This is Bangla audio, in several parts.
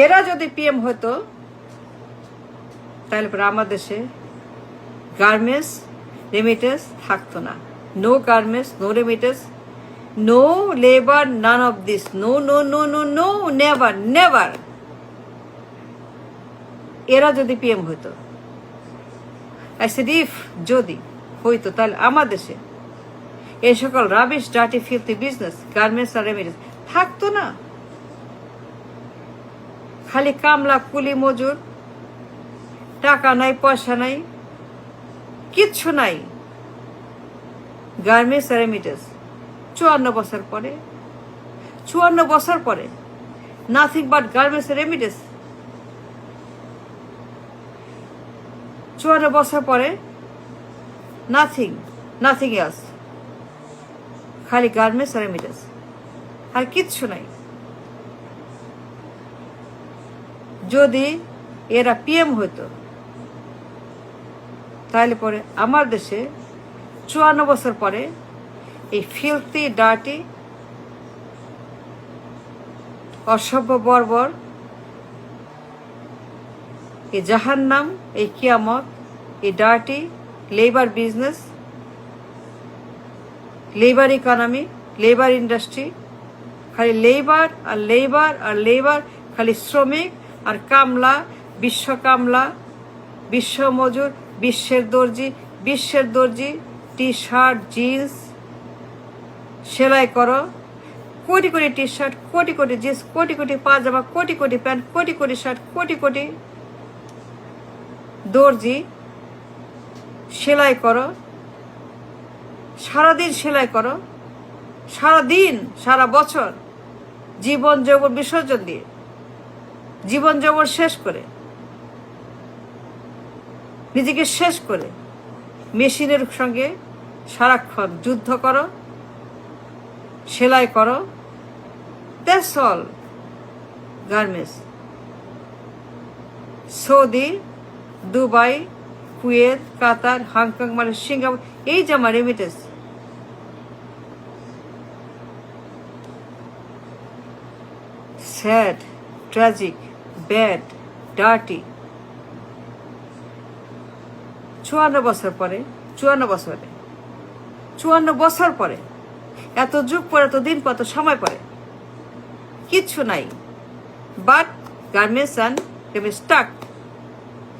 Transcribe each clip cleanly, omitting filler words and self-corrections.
এরা যদি পিএম হতো তাহলে পরে আমার দেশে গার্মেন্টস রেমিটেন্স থাকতো না। No garments, no remittance, no labour, none of this, no no no no no, never never. এরা যদি পিএম হইতো, আই সেড ইফ, যদি হইতো, তাহলে আমার দেশে এই সকল রাবিশ ডার্টি ফিল্থি বিজনেস গার্মেন্টস আর রেমিটেন্স থাকতো না। খালি কামলা কুলি মজুর, টাকা নাই, পয়সা নাই, কিচ্ছু নাই। গার্মেন্টস আর রেমিটেন্স 54 বছর পরে, 54 বছর পরে নাথিং বাট গার্মেন্টস আর রেমিটেন্স। 54 বছর পরে নাথিং, নাথিং এলস, খালি গার্মেন্টস আর রেমিটেন্স, আর কিচ্ছু নাই। যদি এরা পিএম হইতো তাহলে পরে আমার দেশে 54 বছর পরে এই ফিল্থি ডার্টি অসভ্য বর্বর এই জাহান্নাম, এই কিয়ামত, এই dirty labour business, labour economy, labour industry, খালি লেবার আর লেবার আর লেবার, খালি শ্রমিক আর কামলা, বিশ্ব কামলা, বিশ্ব মজুর, বিশ্বের দর্জি, বিশ্বের দর্জি, টি শার্ট জিন্স সেলাই করো, crore crore T shirt, crore crore jeans, crore crore পাজামা, কোটি কোটি প্যান্ট, কোটি কোটি শার্ট, কোটি কোটি দর্জি সেলাই করো, সারাদিন সেলাই করো, সারাদিন সারা বছর জীবন যৌবন বিসর্জন দিয়ে, জীবন যৌবন শেষ করে, নিজেকে শেষ করে মেশিনের সঙ্গে সারাক্ষণ যুদ্ধ করো, সেলাই করো। That's all garments. Saudi, Dubai, Kuwait, Qatar, Hong Kong, Malaysia, Singapore, এই যে আমার remittance. Sad, tragic, bad, dirty. 54 বছর পরে, 54 বছর পরে, এত যুগ পরে, এত দিন পর, এত সময় পরে কিচ্ছু নাই। But garments and stuck.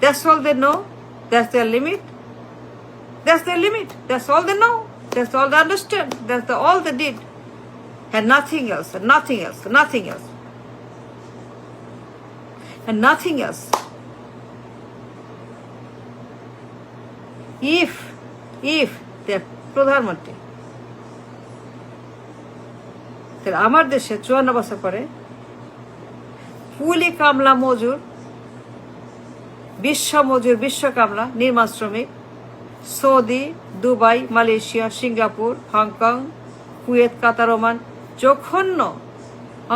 That's all they know. That's their limit. That's their limit. That's all they know. That's all they understand. That's all they did. And nothing else. And nothing else. Nothing else. And nothing else. If they're প্রধানমন্ত্রী, তাহলে আমার দেশে 54 বছর পরে কুলি কামলা মজুর, বিশ্ব মজুর, বিশ্ব কামলা, নির্মাণ শ্রমিক, Saudi, Dubai, Malaysia, Singapore, Hong Kong, Kuwait, Qatar, Oman, জঘন্য,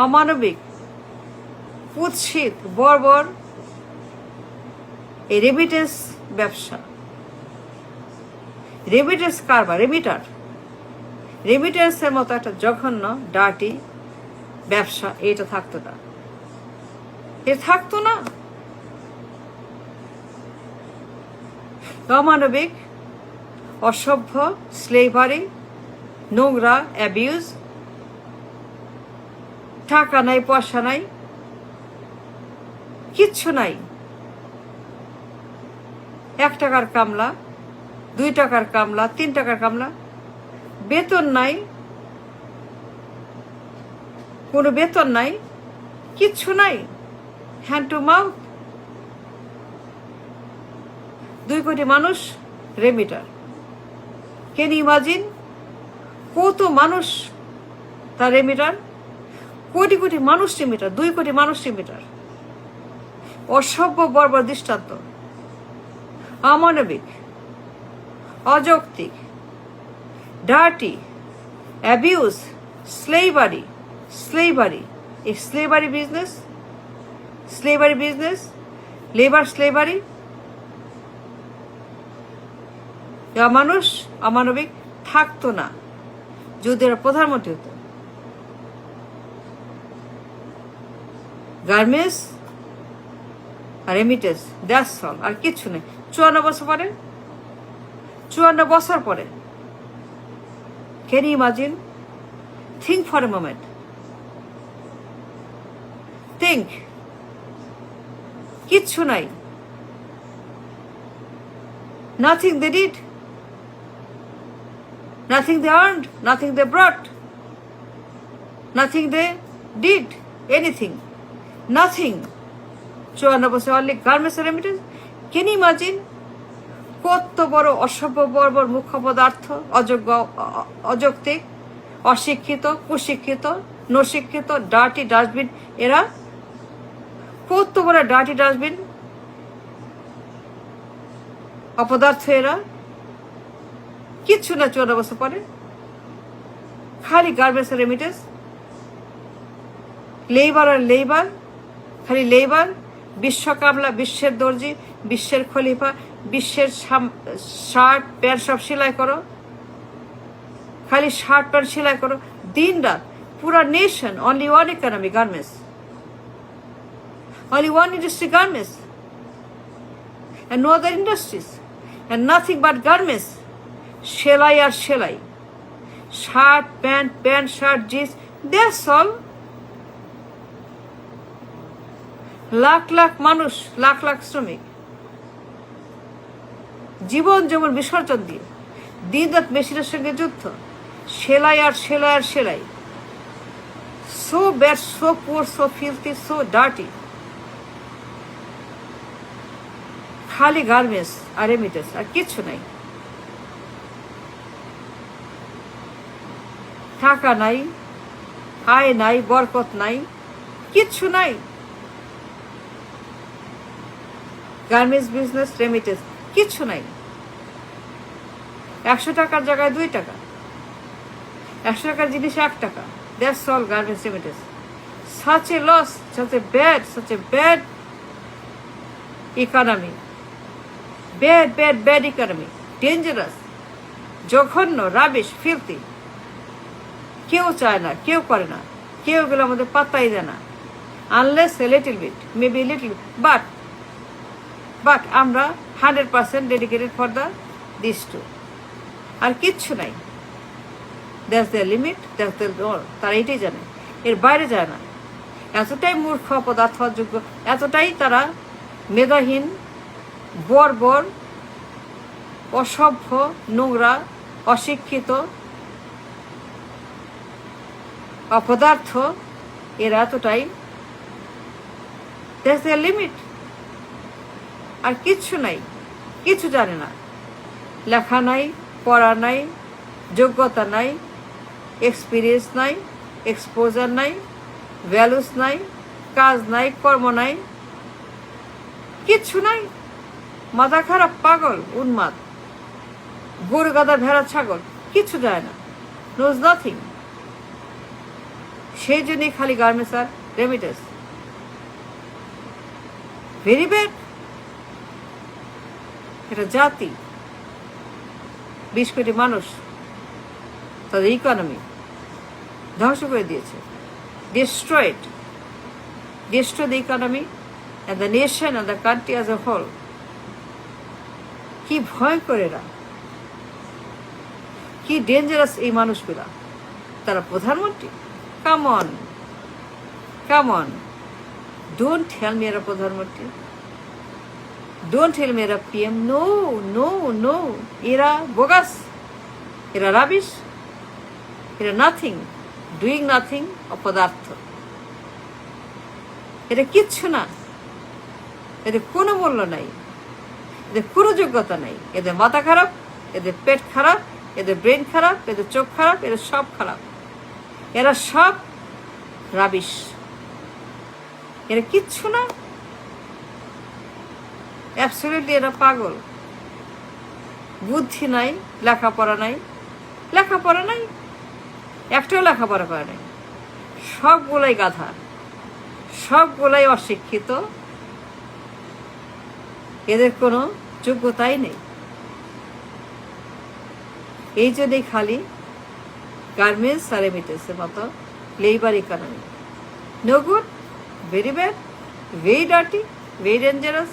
অমানবিক, কুৎসিত, বর্বর এই রেমিটেন্স ব্যবসা, রেমিটেন্স কারবার, রেমিটেন্সের মতো একটা জঘন্য ডার্টি ব্যবসা এটা থাকতো না, এটা থাকতো না। অমানবিক, অসভ্য, স্লেভারি, নোংরা, অ্যাবিউজ, টাকা নাই, পয়সা নাই, কিচ্ছু নাই। 1 টাকার কামলা, 2 টাকার কামলা, 3 টাকার কামলা, বেতন নাই, কোনো বেতন নাই, কিচ্ছু নাই, হ্যান্ড টু মাউথ। 2 কোটি মানুষ রেমিটার। ক্যান ইউ ইমাজিন কত মানুষ তার রেমিটার? কোটি কোটি মানুষ রেমিটার, 2 কোটি মানুষ রেমিটার। অসভ্য বর্বর দৃষ্টান্ত, অমানবিক, অযৌক্তিক, ডার্টি, অ্যাবিউজ, স্লেভারি, এই স্লেভারি বিজনেস, লেবার স্লেভারি। মানুষ অমানবিক থাকতো না যদি এরা প্রধানমন্ত্রী হতো। গার্মেন্টস আর রেমিটেন্স, দ্যাটস অল, আর কিচ্ছু নেই। 54 বছর পরে, 54 বছর পরে, can you imagine? Think for a moment, think. কিচ্ছু নাই, nothing they did, nothing they earned, nothing they brought, nothing they did, anything, nothing. 54 বছর only garments remittance. Can you imagine? কত বড় অসভ্য বর্বর মুখ্য পদার্থ, অযোগ্য, অযৌক্তিক, অশিক্ষিত, কুশিক্ষিত, নশিক্ষিত, ডার্টি ডাস্টবিন। এরা কত বড় ডার্টি ডাস্টবিন, অপদার্থ এরা। কিচ্ছু না 54 বছর পরে, খালি গার্মেন্টস রেমিটেন্স, লেবার আর লেবার, খালি লেবার। বিশ্ব কামলা, বিশ্বের দর্জি, বিশ্বের খলিফা, বিশ্বের শার্ট প্যান্ট সব সেলাই করো, খালি শার্ট প্যান্ট সেলাই করো দিন রাত। পুরা nation, only one economy, garments, only one industry, garments, and no other industries, and nothing but garments. সেলাই আর সেলাই, shirt pant, pant shirt jeans, that's all. Lakh lakh মানুষ, লাখ লাখ শ্রমিক জীবন যেমন বিসর্জন দিয়ে দিন রাত মেশিনের সঙ্গে যুদ্ধ, সেলাই আর সেলাই আর সেলাই। So bad, so poor, so filthy, so dirty. খালি গার্মেন্টস আর রেমিটেন্স, আর কিচ্ছু নাই। টাকা নাই, আয় নাই, বরকত নাই, কিচ্ছু নাই। গার্মেন্টস বিজনেস, রেমিটেন্স, কিচ্ছু নাই। 100 টাকার জায়গায় 2 টাকা, 100 টাকার জিনিস 1 টাকা। That's all garments remittance. such a loss, such a bad economy, bad economy, dangerous, জঘন্য, রাবিশ, ফিলথি। কেউ চায় না, কেউ করে না, কেউ এগুলো আমাদের পাত্তাই দেয় না, unless a little bit, maybe little, but আমরা 100% ডেডিকেটেড ফর দিস টু। আর কিচ্ছু নাই। That's the limit, that's the goal. তারা এটাই জানে, এর বাইরে যায় না। এতটাই মূর্খ, পদার্থ অযোগ্য, এতটাই তারা মেধাহীন, বর্বর, অসভ্য, নোংরা, অশিক্ষিত, অপদার্থ। এরা এতটাই, দ্যাটস দ্য লিমিট। আর কিচ্ছু নাই, কিছু জানে না। লেখা নাই, পড়া নাই, যোগ্যতা নাই, এক্সপিরিয়েন্স নাই, এক্সপোজার নাই, ভ্যালুস নাই, কাজ নাই, কর্ম নাই, কিচ্ছু নাই। মাথা খারাপ, পাগল, উন্মাদ, গরু গাদা ভেড়া ছাগল, কিচ্ছু যায় না, নোজ নাথিং। সেই জন্যই খালি গার্মেন্টস আর রেমিটেন্স। Very bad. এটা জাতি, 20 কোটি মানুষ, তাদের ইকোনমি ধ্বংস করে দিয়েছে। destroyed the economy and the nation and the country as a whole. কি ভয়ঙ্কর এরা, কি ডেঞ্জারাস এই মানুষগুলা। তারা প্রধানমন্ত্রী, come on, don't tell me এরা প্রধানমন্ত্রী, ডোন্ট টেল মি এরা পিএম। নো, এরা বোগাস, এরা রাবিশ, এরা নাথিং, ডুইং নাথিং, অপদার্থ। এটা কিচ্ছু না, এদের কোনো মূল্য নাই, এদের কোনো যোগ্যতা নাই। এদের মাথা খারাপ, এদের পেট খারাপ, এদের ব্রেন খারাপ, এদের চোখ খারাপ, এদের সব খারাপ। এরা সব রাবিশ, এরা কিচ্ছু না, অ্যাবসলিউটলি এরা পাগল। বুদ্ধি নাই, লেখাপড়া নাই, একটাও লেখাপড়া করে নাই। সবগুলাই গাধা, সবগুলাই অশিক্ষিত, এদের কোনো যোগ্যতাই নেই। এই জন্যই খালি গার্মেন্টস আর রেমিটেন্সের মতো labour economy. No good, very bad, very dirty, very dangerous.